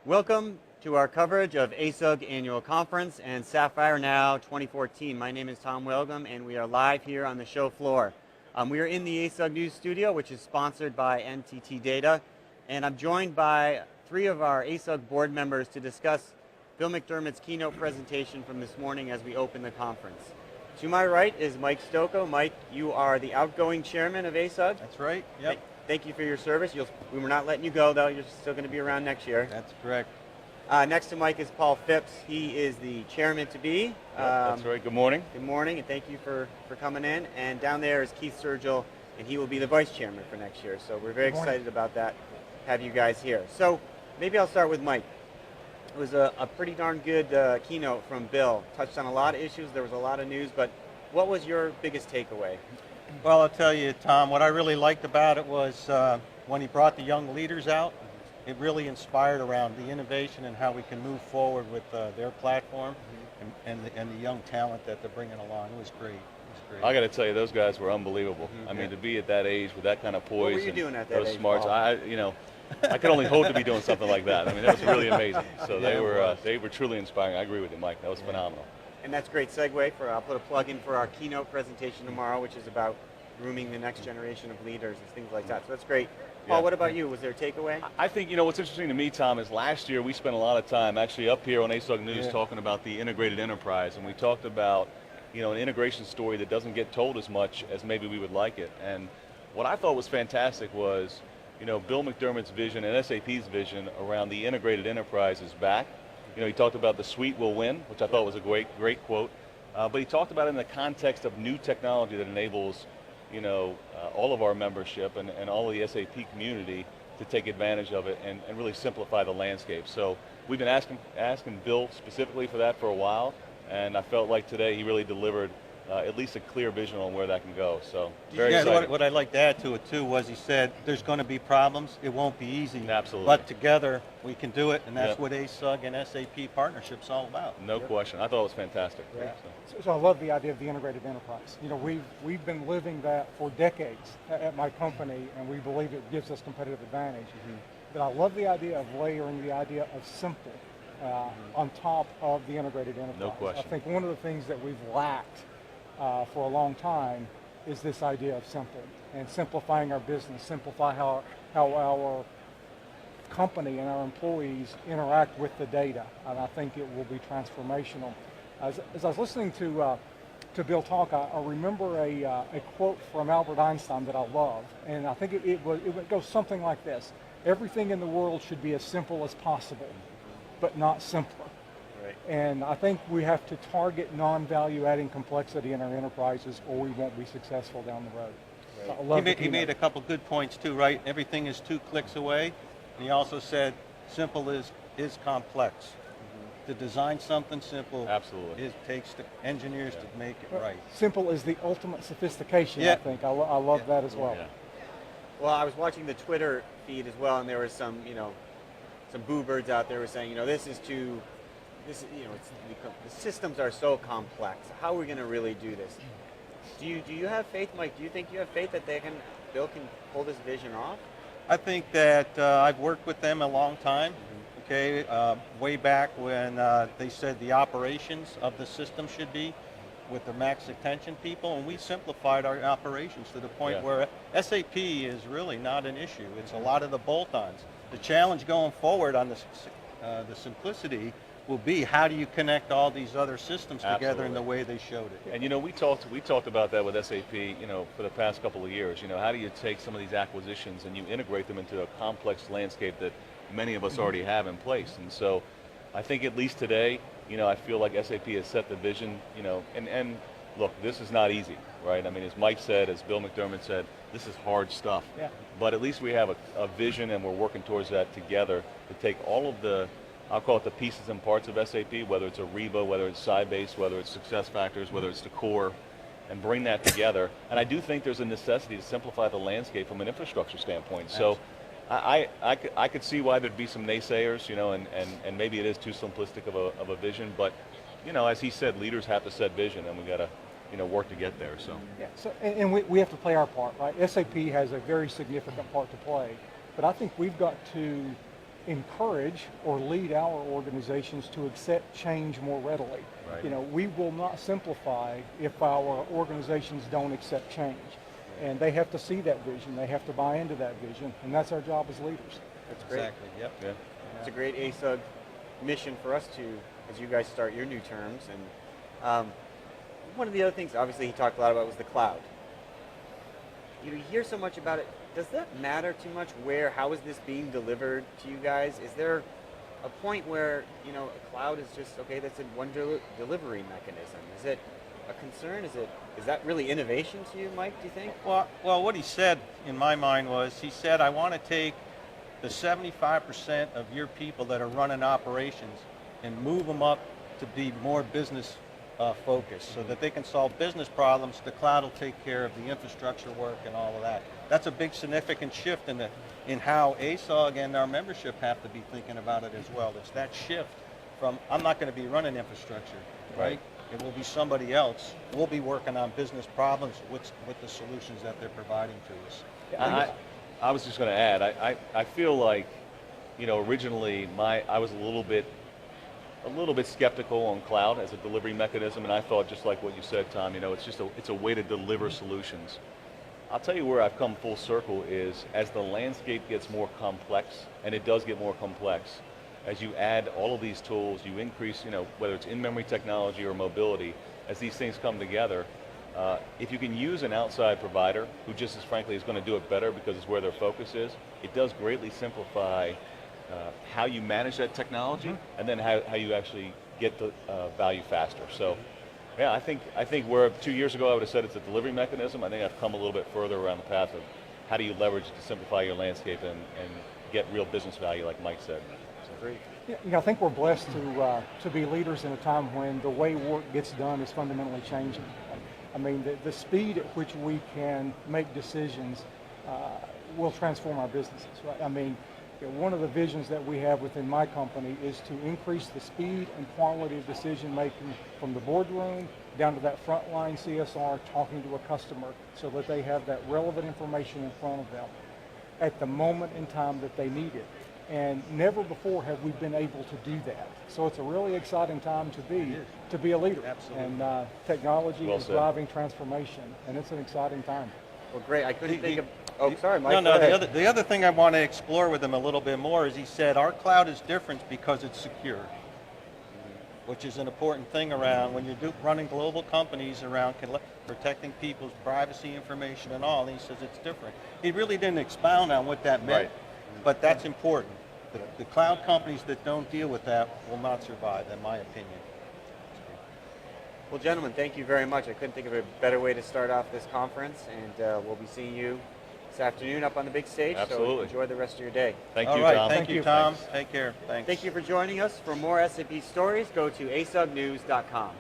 Welcome to our coverage of ASUG Annual Conference and SAPPHIRE Now 2014. My name is Tom Welgum, and we are live here on the show floor. We are in the ASUG News Studio, which is sponsored by NTT Data, and I'm joined by three of our ASUG board members to discuss Bill McDermott's keynote presentation from this morning as we open the conference. To my right is Mike Stocco. Mike, you are the outgoing chairman of ASUG. That's right, yep. Thank you for your service. We were not letting you go, though. You're still going to be around next year. That's correct. Next to Mike is Paul Phipps. He is the chairman-to-be. Yep, that's right. Good morning. Good morning, and thank you for coming in. And down there is Keith Sturgill, and he will be the vice chairman for next year. So we're very excited about that, have you guys here. So maybe I'll start with Mike. It was a pretty darn good keynote from Bill. Touched on a lot of issues. There was a lot of news, but what was your biggest takeaway? Well, I'll tell you, Tom, what I really liked about it was when he brought the young leaders out, it really inspired around the innovation and how we can move forward with their platform and the young talent that they're bringing along. It was great. I got to tell you, those guys were unbelievable. I mean, to be at that age with that kind of poise, what were you doing at that those age, smarts, Paul? I could only hope to be doing something like that. I mean, that was really amazing. So they were truly inspiring. I agree with you, Mike. That was phenomenal. And that's a great segue I'll put a plug in for our keynote presentation tomorrow, which is about grooming the next generation of leaders and things like that. So that's great. Paul, what about you? Was there a takeaway? I think, what's interesting to me, Tom, is last year we spent a lot of time actually up here on ASUG News talking about the integrated enterprise, and we talked about, an integration story that doesn't get told as much as maybe we would like it. And what I thought was fantastic was, Bill McDermott's vision and SAP's vision around the integrated enterprise is back. He talked about the suite will win, which I thought was a great quote. But he talked about it in the context of new technology that enables, all of our membership and all of the SAP community to take advantage of it and really simplify the landscape. So we've been asking Bill specifically for that for a while, and I felt like today he really delivered at least a clear vision on where that can go. So very exciting. What I'd like to add to it too was he said there's going to be problems. It won't be easy. Absolutely. But together we can do it, and that's what ASUG and SAP partnership's all about. No question. I thought it was fantastic. Yeah. So I love the idea of the integrated enterprise. We've been living that for decades at my company, and we believe it gives us competitive advantage. But I love the idea of layering the idea of simple on top of the integrated enterprise. No question. I think one of the things that we've lacked for a long time is this idea of simple and simplifying our business, simplify how our company and our employees interact with the data, and I think it will be transformational. As I was listening to Bill talk, I remember a quote from Albert Einstein that I love, and I think it goes something like this: everything in the world should be as simple as possible, but not simpler. Right. And I think we have to target non-value adding complexity in our enterprises, or we won't be successful down the road. Right. So I love He made a couple good points too, right? Everything is 2 clicks away. And he also said simple is complex. To design something simple, Absolutely. it takes the engineers to make it right. Simple is the ultimate sophistication, I think. I love that as well. Yeah. Well, I was watching the Twitter feed as well, and there was some boo birds out there were saying, the systems are so complex. How are we going to really do this? Do you have faith, Mike? Do you think you have faith that Bill can pull this vision off? I think that I've worked with them a long time, okay, way back when they said the operations of the system should be with the max attention people, and we simplified our operations to the point where SAP is really not an issue. It's a lot of the bolt-ons. The challenge going forward on the simplicity will be how do you connect all these other systems together in the way they showed it. And we talked about that with SAP, for the past couple of years. How do you take some of these acquisitions and you integrate them into a complex landscape that many of us already have in place? And so I think at least today, I feel like SAP has set the vision, and look, this is not easy, right? I mean, as Mike said, as Bill McDermott said, this is hard stuff. Yeah. But at least we have a vision, and we're working towards that together to take all of the, I'll call it the pieces and parts of SAP, whether it's Ariba, whether it's Sybase, whether it's SuccessFactors, whether it's the core, and bring that together. And I do think there's a necessity to simplify the landscape from an infrastructure standpoint. So I could see why there'd be some naysayers, and maybe it is too simplistic of a vision, but as he said, leaders have to set vision, and we got to work to get there. So yeah. So and we have to play our part, right? SAP has a very significant part to play, but I think we've got to encourage or lead our organizations to accept change more readily. Right. You know, we will not simplify if our organizations don't accept change. And they have to see that vision, they have to buy into that vision, and that's our job as leaders. That's great. Exactly, yep. Yeah. It's a great ASUG mission for us to, as you guys start your new terms. And one of the other things, obviously, he talked a lot about was the cloud. You hear so much about it. Does that matter too much? How is this being delivered to you guys? Is there a point where, a cloud is just, okay, that's a one delivery mechanism? Is it a concern? Is that really innovation to you, Mike, do you think? Well, what he said in my mind was, he said, I want to take the 75% of your people that are running operations and move them up to be more business focused so that they can solve business problems. The cloud will take care of the infrastructure work and all of that. That's a big significant shift in how ASUG and our membership have to be thinking about it as well. It's that shift from, I'm not going to be running infrastructure, right? It will be somebody else. We'll be working on business problems with the solutions that they're providing to us. I was just going to add, I feel like, originally I was a little bit skeptical on cloud as a delivery mechanism, and I thought, just like what you said, Tom, it's a way to deliver solutions. I'll tell you where I've come full circle is as the landscape gets more complex, and it does get more complex, as you add all of these tools, you increase, whether it's in-memory technology or mobility, as these things come together, if you can use an outside provider who just as frankly is going to do it better because it's where their focus is, it does greatly simplify how you manage that technology, and then how you actually get the value faster. So, yeah, I think where 2 years ago I would have said it's a delivery mechanism, I think I've come a little bit further around the path of how do you leverage it to simplify your landscape and get real business value, like Mike said. So, Great. Yeah, I think we're blessed to be leaders in a time when the way work gets done is fundamentally changing. I mean, the speed at which we can make decisions will transform our businesses, right? I mean, one of the visions that we have within my company is to increase the speed and quality of decision making from the boardroom down to that frontline CSR talking to a customer so that they have that relevant information in front of them at the moment in time that they need it. And never before have we been able to do that. So it's a really exciting time to be a leader. Absolutely. And technology Well is said. driving transformation, and it's an exciting time. Well, great. I couldn't think of... Oh, sorry, Mike. No, go ahead. the other thing I want to explore with him a little bit more is he said our cloud is different because it's secure, which is an important thing around when you're running global companies around protecting people's privacy information and all. And he says it's different. He really didn't expound on what that meant, but that's important. The cloud companies that don't deal with that will not survive, in my opinion. Well, gentlemen, thank you very much. I couldn't think of a better way to start off this conference, and we'll be seeing you this afternoon up on the big stage. Absolutely. So enjoy the rest of your day. Thank All you, right, Tom. thank you, Tom. Take care. Thanks. Thank you for joining us. For more SAP stories, go to asugnews.com.